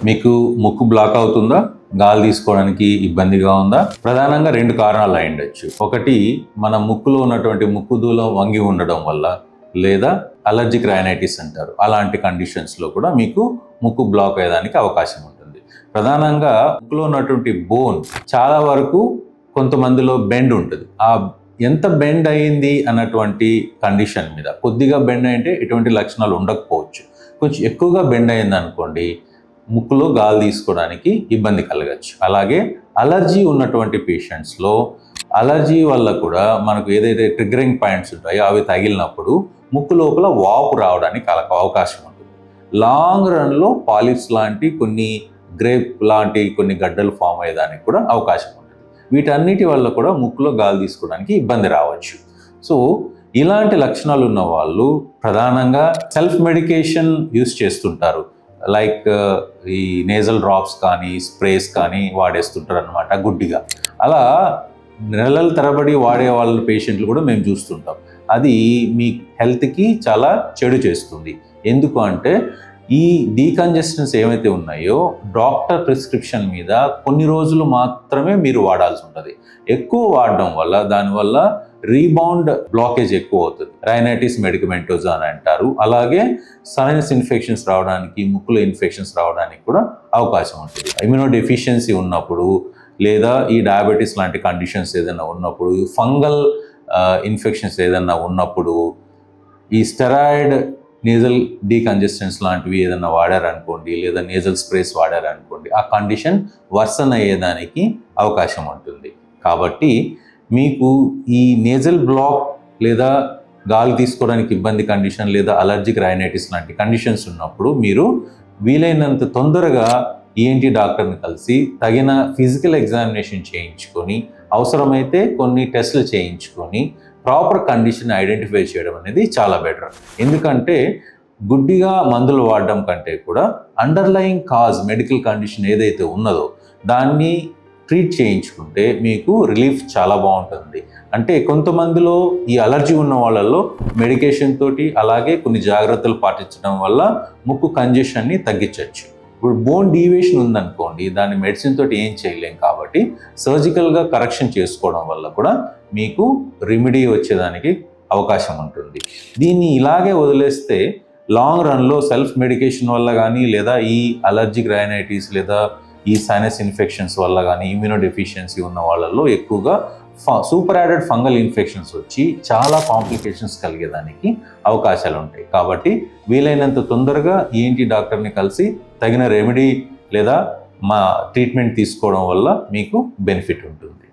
మీకు ముక్కు బ్లాక్ అవుతుందా? గాలి తీసుకోవడానికి ఇబ్బందిగా ఉందా? ప్రధానంగా 2 కారణాలు అయి ఉండొచ్చు. ఒకటి, మన ముక్కులో ఉన్నటువంటి ముక్కు దూలం వంగి ఉండడం వల్ల, లేదా అలర్జిక్ రైనైటిస్ అంటారు. అలాంటి కండిషన్స్లో కూడా మీకు ముక్కు బ్లాక్ అయ్యేదానికి అవకాశం ఉంటుంది. ప్రధానంగా ముక్కులో ఉన్నటువంటి బోన్ చాలా వరకు కొంతమందిలో బెండ్ ఉంటుంది. ఎంత బెండ్ అయ్యింది అన్నటువంటి కండిషన్ మీద, కొద్దిగా బెండ్ అయితే ఎటువంటి లక్షణాలు ఉండకపోవచ్చు. కొంచెం ఎక్కువగా బెండ్ అయింది అనుకోండి, ముక్కులో గాలి తీసుకోవడానికి ఇబ్బంది కలగచ్చు. అలాగే అలర్జీ ఉన్నటువంటి పేషెంట్స్లో అలర్జీ వల్ల కూడా మనకు ఏదైతే ట్రిగ్గరింగ్ పాయింట్స్ ఉంటాయో అవి తగిలినప్పుడు ముక్కు లోపల వాపు రావడానికి అవకాశం ఉంటుంది. లాంగ్ రన్లో పాలిప్స్ లాంటి కొన్ని గ్రేప్ లాంటి కొన్ని గడ్డలు ఫామ్ అయ్యేదానికి కూడా అవకాశం ఉంటుంది. వీటన్నిటి వల్ల కూడా ముక్కులో గాలి తీసుకోవడానికి ఇబ్బంది రావచ్చు. సో ఇలాంటి లక్షణాలు ఉన్న వాళ్ళు ప్రధానంగా సెల్ఫ్ మెడికేషన్ యూస్ చేస్తుంటారు. లైక్ ఈ నేజల్ డ్రాప్స్ కానీ స్ప్రేస్ కానీ వాడేస్తుంటారు అనమాట గుడ్డిగా. అలా నెలల తరబడి వాడే వాళ్ళ పేషెంట్లు కూడా మేము చూస్తుంటాం. అది మీ హెల్త్కి చాలా చెడు చేస్తుంది. ఎందుకు అంటే ఈ డీకంజెస్టెన్స్ ఏవైతే ఉన్నాయో డాక్టర్ ప్రిస్క్రిప్షన్ మీద కొన్ని రోజులు మాత్రమే మీరు వాడాల్సి ఉంటుంది. ఎక్కువ వాడడం వల్ల దానివల్ల రీబౌండ్ బ్లాకేజ్ ఎక్కువ అవుతుంది. రైనైటిస్ మెడికమెంటోజా అని అంటారు. అలాగే సైనస్ ఇన్ఫెక్షన్స్ రావడానికి, ముక్కులో ఇన్ఫెక్షన్స్ రావడానికి కూడా అవకాశం ఉంటుంది. ఇమ్యూనో డెఫిషియన్సీ ఉన్నప్పుడు, లేదా ఈ డయాబెటీస్ లాంటి కండిషన్స్ ఏదైనా ఉన్నప్పుడు, ఫంగల్ ఇన్ఫెక్షన్స్ ఏదైనా ఉన్నప్పుడు, ఈ స్టెరాయిడ్ నేజల్ డీకంజెస్టెన్స్ లాంటివి ఏదైనా వాడారనుకోండి, లేదా నేజల్ స్ప్రేస్ వాడారనుకోండి, ఆ కండిషన్ వర్సన్ అయ్యేదానికి అవకాశం ఉంటుంది. కాబట్టి మీకు ఈ నేజల్ బ్లాక్ లేదా గాలి తీసుకోవడానికి ఇబ్బంది కండిషన్, లేదా అలర్జిక్ రైనైటిస్ లాంటి కండిషన్స్ ఉన్నప్పుడు మీరు వీలైనంత తొందరగా ఈఎన్టీ డాక్టర్ని కలిసి తగిన ఫిజికల్ ఎగ్జామినేషన్ చేయించుకొని, అవసరమైతే కొన్ని టెస్టులు చేయించుకొని ప్రాపర్ కండిషన్ ఐడెంటిఫై చేయడం అనేది చాలా బెటర్. ఎందుకంటే గుడ్డిగా మందులు వాడడం కంటే కూడా అండర్లయింగ్ కాజ్, మెడికల్ కండిషన్ ఏదైతే ఉన్నదో దాన్ని ట్రీట్ చేయించుకుంటే మీకు రిలీఫ్ చాలా బాగుంటుంది. అంటే కొంతమందిలో ఈ అలర్జీ ఉన్న వాళ్ళల్లో మెడికేషన్ తోటి, అలాగే కొన్ని జాగ్రత్తలు పాటించడం వల్ల ముక్కు కంజెషన్ని తగ్గించవచ్చు. ఇప్పుడు బోన్ డీవియేషన్ ఉందనుకోండి, దాన్ని మెడిసిన్ తోటి ఏం చేయలేం. కాబట్టి సర్జికల్గా కరెక్షన్ చేసుకోవడం వల్ల కూడా మీకు రెమెడీ వచ్చేదానికి అవకాశం ఉంటుంది. దీన్ని ఇలాగే వదిలేస్తే లాంగ్ రన్లో సెల్ఫ్ మెడికేషన్ వల్ల కానీ, లేదా ఈ అలర్జిక్ రైనైటిస్ లేదా ఈ సైనస్ ఇన్ఫెక్షన్స్ వల్ల కానీ, ఇమ్యూనో డెఫిషియన్సీ ఉన్న వాళ్ళల్లో ఎక్కువగా సూపర్ యాడెడ్ ఫంగల్ ఇన్ఫెక్షన్స్ వచ్చి చాలా కాంప్లికేషన్స్ కలిగేదానికి అవకాశాలు ఉంటాయి. కాబట్టి వీలైనంత తొందరగా ఈఎన్టీ డాక్టర్ని కలిసి తగిన రెమెడీ లేదా ట్రీట్మెంట్ తీసుకోవడం వల్ల మీకు బెనిఫిట్ ఉంటుంది.